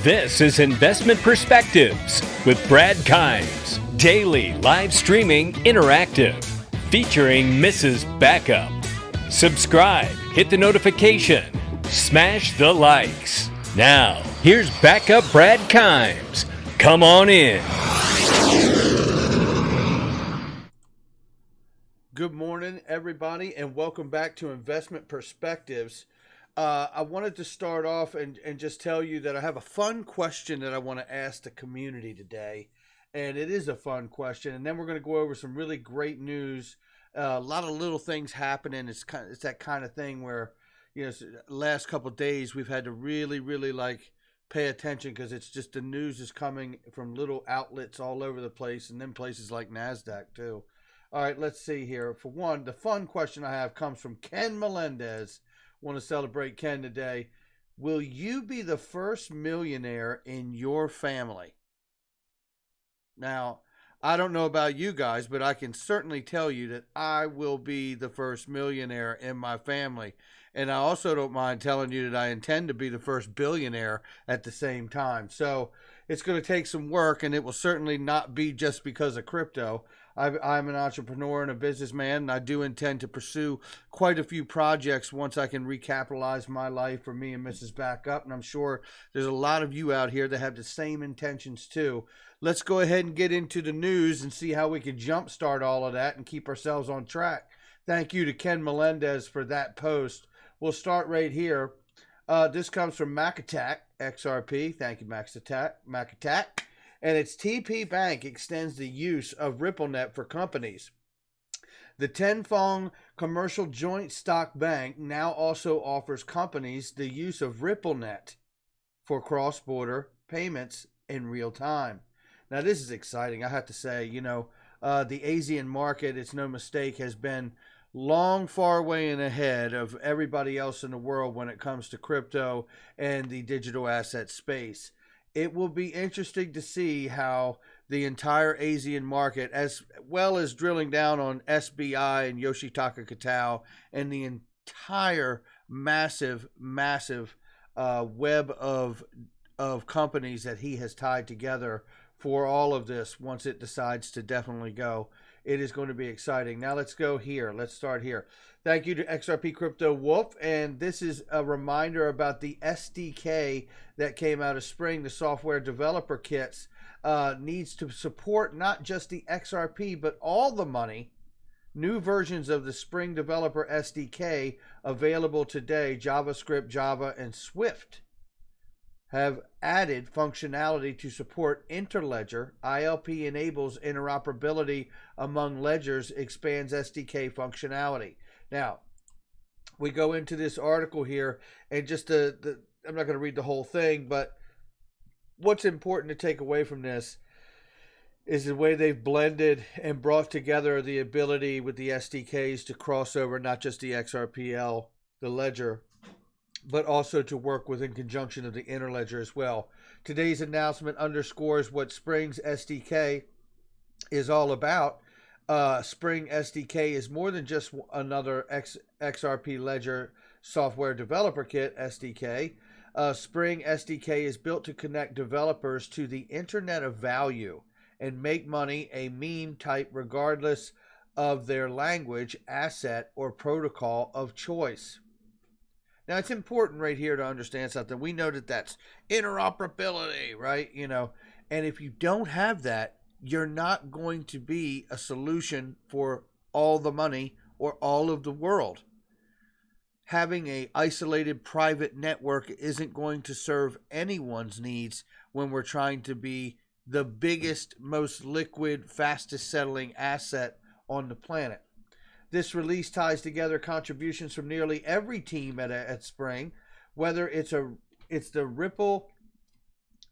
This is Investment Perspectives with Brad Kimes, daily live streaming interactive, featuring Mrs. Backup. Subscribe, hit the notification, smash the likes. Now, here's Backup Brad Kimes. Come on in. Good morning, everybody, and welcome back to Investment Perspectives. I wanted to start off and just tell you that I have a fun question that I want to ask the community today. And it is a fun question. And then we're going to go over some really great news. A lot of little things happening. It's that kind of thing where, last couple of days we've had to really pay attention because it's just the news is coming from little outlets all over the place, and then places like NASDAQ too. All right, let's see here. For one, the fun question I have comes from Ken Melendez. Want to celebrate Ken today. Will you be the first millionaire in your family? Now, I don't know about you guys, but I can certainly tell you that I will be the first millionaire in my family. And I also don't mind telling you that I intend to be the first billionaire at the same time. So it's going to take some work, and it will certainly not be just because of crypto. I'm an entrepreneur and a businessman, and I do intend to pursue quite a few projects once I can recapitalize my life for me and Mrs. Backup. And I'm sure there's a lot of you out here that have the same intentions too. Let's go ahead and get into the news and see how we can jumpstart all of that and keep ourselves on track. Thank you to Ken Melendez for that post. We'll start right here. This comes from MacAttack, XRP. Thank you, MacAttack. And its TP Bank extends the use of RippleNet for companies. The Tenfong Commercial Joint Stock Bank now also offers companies the use of RippleNet for cross-border payments in real time. Now, this is exciting. I have to say, the Asian market, it's no mistake, has been long, far way and ahead of everybody else in the world when it comes to crypto and the digital asset space. It will be interesting to see how the entire Asian market, as well as drilling down on SBI and Yoshitaka Kitao and the entire massive web of companies that he has tied together for all of this once it decides to definitely go. It is going to be exciting. Now let's go here. Let's start here. Thank you to XRP Crypto Wolf. And this is a reminder about the SDK that came out of Spring, the software developer kits. Needs to support not just the XRP, but all the money. New versions of the Spring Developer SDK available today, JavaScript, Java, and Swift, have added functionality to support interledger. ILP enables interoperability among ledgers, expands SDK functionality. Now, we go into this article here, and just I'm not going to read the whole thing, but what's important to take away from this is the way they've blended and brought together the ability with the SDKs to cross over not just the XRPL, the ledger, but also to work within conjunction of the interledger as well. Today's announcement underscores what Spring's SDK is all about. Spring SDK is more than just another XRP Ledger software developer kit SDK. Spring SDK is built to connect developers to the Internet of Value and make money a meme type regardless of their language, asset, or protocol of choice. Now, it's important right here to understand something. We know that that's interoperability, right? And if you don't have that, you're not going to be a solution for all the money or all of the world. Having an isolated private network isn't going to serve anyone's needs when we're trying to be the biggest, most liquid, fastest settling asset on the planet. This release ties together contributions from nearly every team at Spring, whether it's the Ripple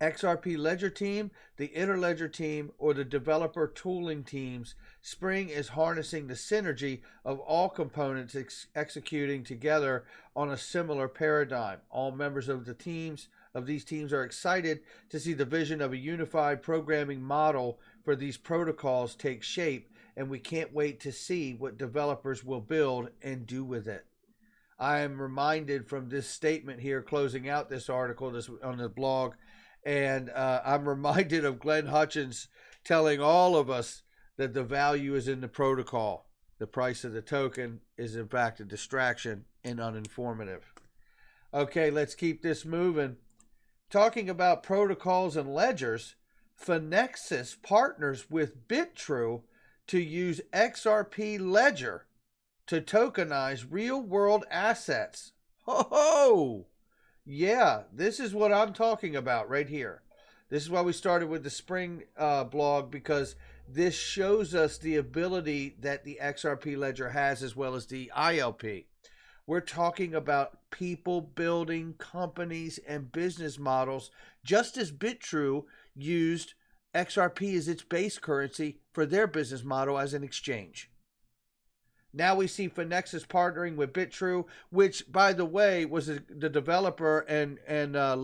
XRP Ledger team, the Interledger team, or the developer tooling teams. Spring is harnessing the synergy of all components executing together on a similar paradigm. All members of these teams are excited to see the vision of a unified programming model for these protocols take shape, and we can't wait to see what developers will build and do with it. I am reminded from this statement here, closing out this article on the blog, And I'm reminded of Glenn Hutchins telling all of us that the value is in the protocol. The price of the token is, in fact, a distraction and uninformative. Okay, let's keep this moving. Talking about protocols and ledgers, Finexus partners with BitTrue to use XRP Ledger to tokenize real-world assets. Ho ho! Yeah, this is what I'm talking about right here. This is why we started with the Spring blog, because this shows us the ability that the XRP Ledger has, as well as the ILP. We're talking about people building companies and business models, just as BitTrue used XRP as its base currency for their business model as an exchange. Now we see Finexus partnering with BitTrue, which, by the way, was the developer and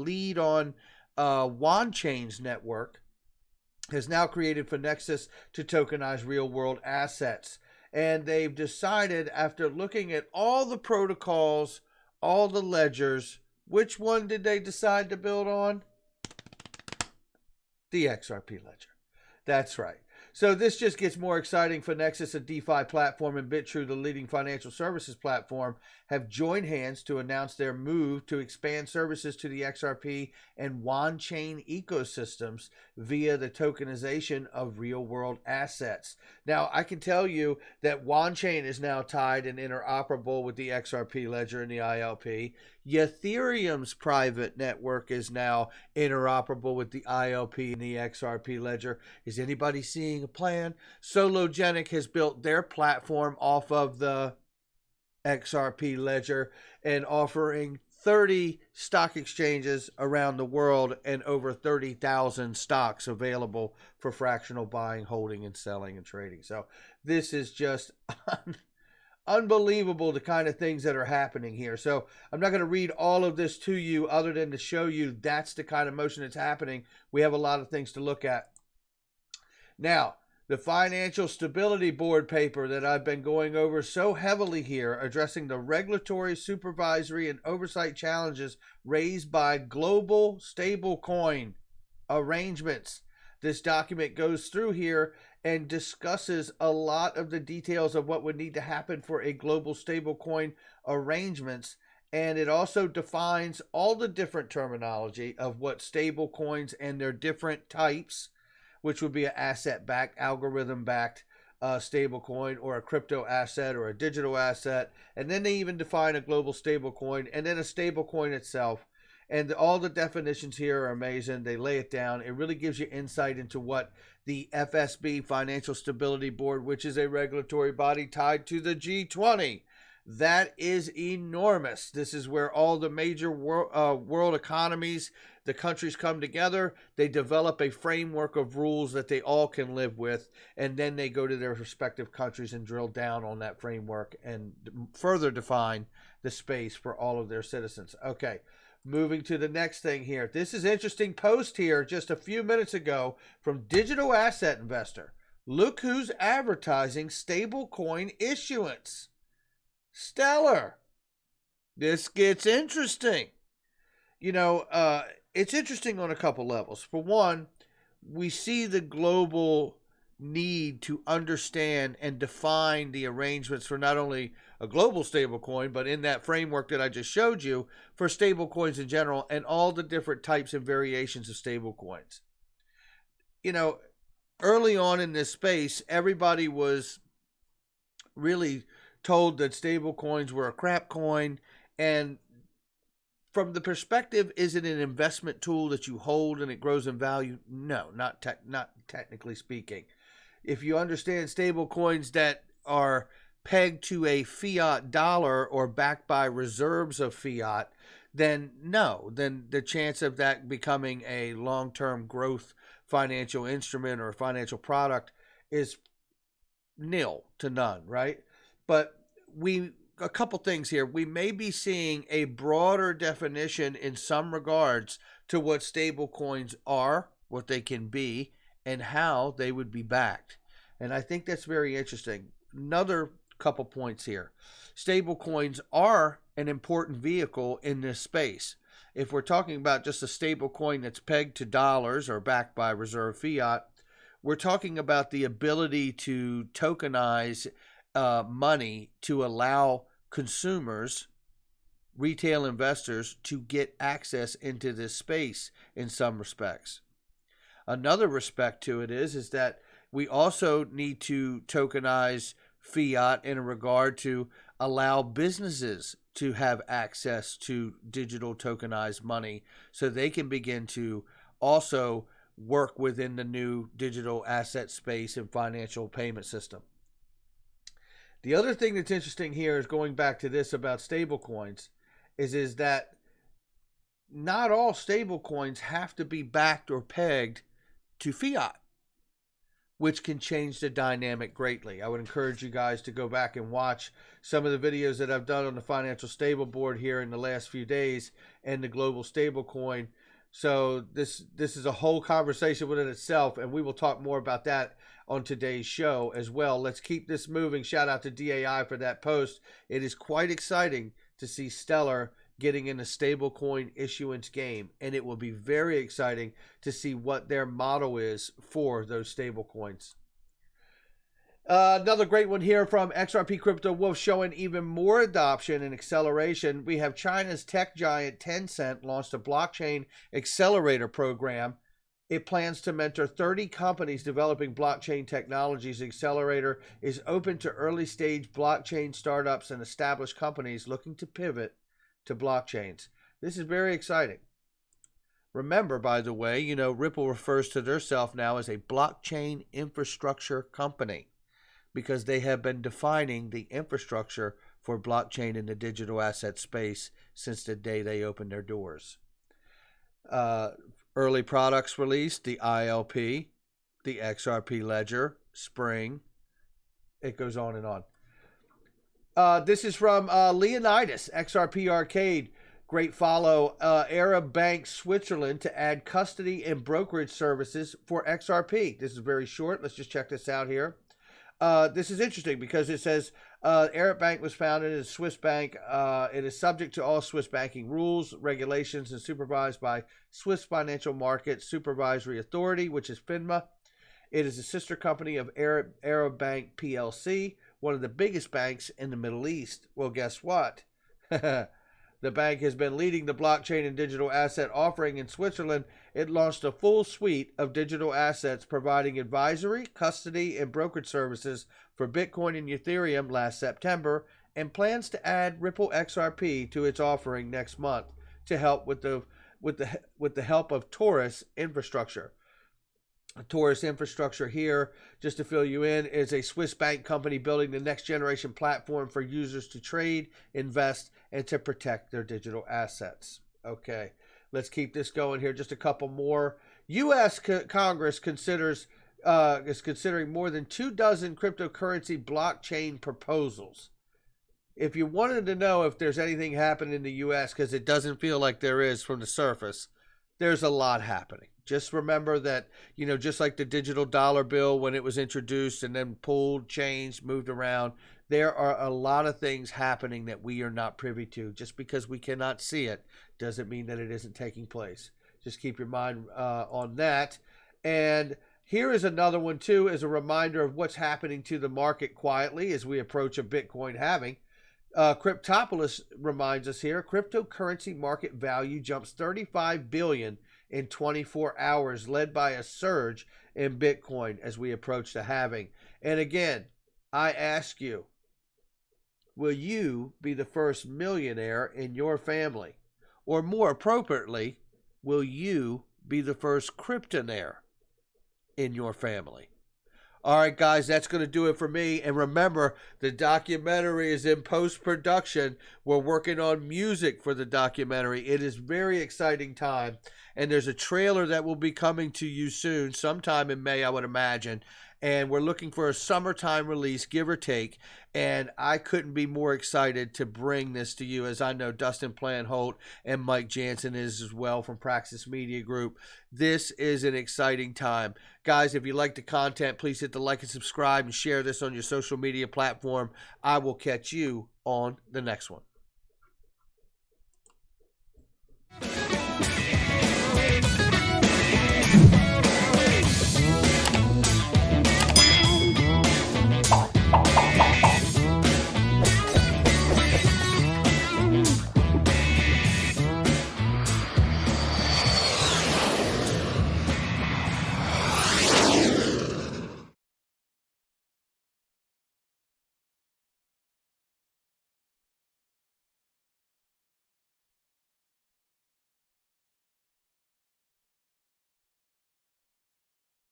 lead on OneChain's network, has now created Finexus to tokenize real-world assets. And they've decided, after looking at all the protocols, all the ledgers, which one did they decide to build on? The XRP Ledger. That's right. So this just gets more exciting. Finexus, a DeFi platform, and BitTrue, the leading financial services platform, have joined hands to announce their move to expand services to the XRP and OneChain ecosystems via the tokenization of real-world assets. Now, I can tell you that OneChain is now tied and interoperable with the XRP Ledger and the ILP. Ethereum's private network is now interoperable with the ILP and the XRP Ledger. Is anybody seeing a plan? Sologenic has built their platform off of the XRP Ledger and offering 30 stock exchanges around the world and over 30,000 stocks available for fractional buying, holding, and selling and trading. So this is just unbelievable, the kind of things that are happening here. So I'm not going to read all of this to you other than to show you that's the kind of motion that's happening. We have a lot of things to look at. Now, the Financial Stability Board paper that I've been going over so heavily here, addressing the regulatory, supervisory, and oversight challenges raised by global stablecoin arrangements. This document goes through here and discusses a lot of the details of what would need to happen for a global stablecoin arrangements. And it also defines all the different terminology of what stablecoins and their different types, which would be an asset-backed, algorithm-backed stablecoin, or a crypto asset, or a digital asset. And then they even define a global stablecoin, and then a stablecoin itself. And all the definitions here are amazing. They lay it down. It really gives you insight into what the FSB, Financial Stability Board, which is a regulatory body tied to the G20. That is enormous. This is where all the major world economies, the countries come together. They develop a framework of rules that they all can live with, and then they go to their respective countries and drill down on that framework and further define the space for all of their citizens. Okay, moving to the next thing here. This is interesting post here just a few minutes ago from Digital Asset Investor. Look who's advertising stablecoin issuance. Stellar. This gets interesting. You know, it's interesting on a couple levels. For one, we see the global need to understand and define the arrangements for not only a global stablecoin, but in that framework that I just showed you, for stablecoins in general and all the different types and variations of stablecoins. You know, early on in this space, everybody was really told that stable coins were a crap coin, and from the perspective, is it an investment tool that you hold and it grows in value? No, not technically speaking. If you understand stable coins that are pegged to a fiat dollar or backed by reserves of fiat, then no, then the chance of that becoming a long-term growth financial instrument or financial product is nil to none, right? But a couple things here. We may be seeing a broader definition in some regards to what stable coins are, what they can be, and how they would be backed. And I think that's very interesting. Another couple points here. Stable coins are an important vehicle in this space. If we're talking about just a stable coin that's pegged to dollars or backed by reserve fiat, we're talking about the ability to tokenize money to allow consumers, retail investors, to get access into this space in some respects. Another respect to it is that we also need to tokenize fiat in regard to allow businesses to have access to digital tokenized money so they can begin to also work within the new digital asset space and financial payment system. The other thing that's interesting here is going back to this about stablecoins is that not all stablecoins have to be backed or pegged to fiat, which can change the dynamic greatly. I would encourage you guys to go back and watch some of the videos that I've done on the financial stable board here in the last few days and the global stablecoin. So this is a whole conversation within itself, and we will talk more about that on today's show as well. Let's keep this moving. Shout out to DAI for that post. It is quite exciting to see Stellar getting in a stablecoin issuance game, and it will be very exciting to see what their model is for those stablecoins. Another great one here from XRP Crypto Wolf showing even more adoption and acceleration. We have China's tech giant Tencent launched a blockchain accelerator program. It plans to mentor 30 companies developing blockchain technologies. The accelerator is open to early stage blockchain startups and established companies looking to pivot to blockchains. This is very exciting. Remember, by the way, Ripple refers to themselves now as a blockchain infrastructure company because they have been defining the infrastructure for blockchain in the digital asset space since the day they opened their doors. Early products released, the ILP, the XRP Ledger, Spring. It goes on and on. This is from Leonidas, XRP Arcade. Great follow. Arab Bank Switzerland to add custody and brokerage services for XRP. This is very short. Let's just check this out here. This is interesting because it says Arab Bank was founded as a Swiss bank. It is subject to all Swiss banking rules, regulations, and supervised by Swiss Financial Market Supervisory Authority, which is FINMA. It is a sister company of Arab Bank PLC, one of the biggest banks in the Middle East. Well, guess what? The bank has been leading the blockchain and digital asset offering in Switzerland. It launched a full suite of digital assets providing advisory, custody, and brokerage services for Bitcoin and Ethereum last September and plans to add Ripple XRP to its offering next month to help with the help of Taurus infrastructure. Taurus infrastructure here, just to fill you in, is a Swiss bank company building the next generation platform for users to trade, invest, and to protect their digital assets. Okay, let's keep this going here. Just a couple more. U.S. Congress is considering more than 24 cryptocurrency blockchain proposals. If you wanted to know if there's anything happening in the U.S., because it doesn't feel like there is from the surface, there's a lot happening. Just remember that, just like the digital dollar bill when it was introduced and then pulled, changed, moved around, there are a lot of things happening that we are not privy to. Just because we cannot see it doesn't mean that it isn't taking place. Just keep your mind on that. And here is another one, too, as a reminder of what's happening to the market quietly as we approach a Bitcoin halving. Cryptopolis reminds us here, cryptocurrency market value jumps $35 billion in 24 hours, led by a surge in Bitcoin as we approach the halving. And again, I ask you, will you be the first millionaire in your family? Or more appropriately, will you be the first cryptonaire in your family? All right, guys, that's going to do it for me. And remember, the documentary is in post-production. We're working on music for the documentary. It is very exciting time. And there's a trailer that will be coming to you soon, sometime in May, I would imagine. And we're looking for a summertime release, give or take. And I couldn't be more excited to bring this to you, as I know Dustin Planholt and Mike Jansen is as well from Praxis Media Group. This is an exciting time. Guys, if you like the content, please hit the like and subscribe and share this on your social media platform. I will catch you on the next one.